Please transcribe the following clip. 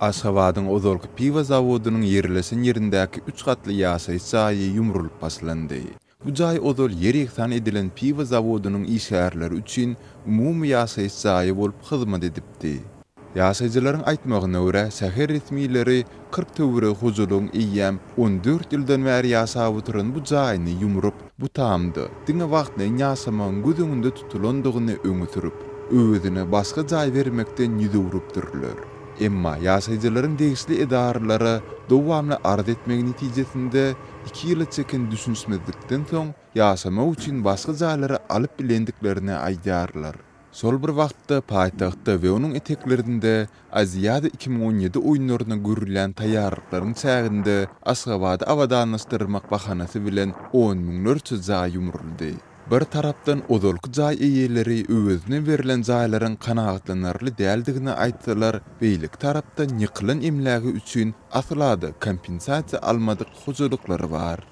Aşgabatyň Ozolky piwa zawodynyň ýerleşen ýerindäki 3 gatly ýaşaýyş jaýy ýumrulyp başlandy. Bu jaý Ozol ýer-ýeksan edilen piwa zawodynyň işgärleri üçin umumy ýaşaýyş jaýy bolup hyzmat edipdi. Ýaşaýjylaryň aýtmagyna görä, şäher resmiýetleri 40 töwre huzulun iýem 14 ýyldan bäri ýaşap oturan bu jaýyny ýumrup, bu tamdy. Diňe wagtny ýaşamagyň gözüňde tutulandygyny öňe sürüp, özüne başga jaý bermekden ýüdürüp durýar. Emma ýaşaýjylaryň degişli edarlary dowamly arz etmegi netijesinde 2 ýyl çeken düşünsmezlikden soň ýaşamak üçin başga jaýlara alyp bilendiklerini aýdarlar. Sol bir wagtda paýtagtda we onuň eteklerinde Aziýada 2017 oýunlaryna görülen taýýarlyklaryň çäginde Aşgabady awadanlaşdyrmak bahanasy bilen 10 miňlerçe jaý ýumruldy. Bir tarapdan Ozolky jaý eýeleri özüne berilen jaýlaryň kanagatlanarly däldigini aýtsalar, beýlik tarapdan ýykylan emlägi üçin aslada kompensasiýa almadyk huzurlyklary bar.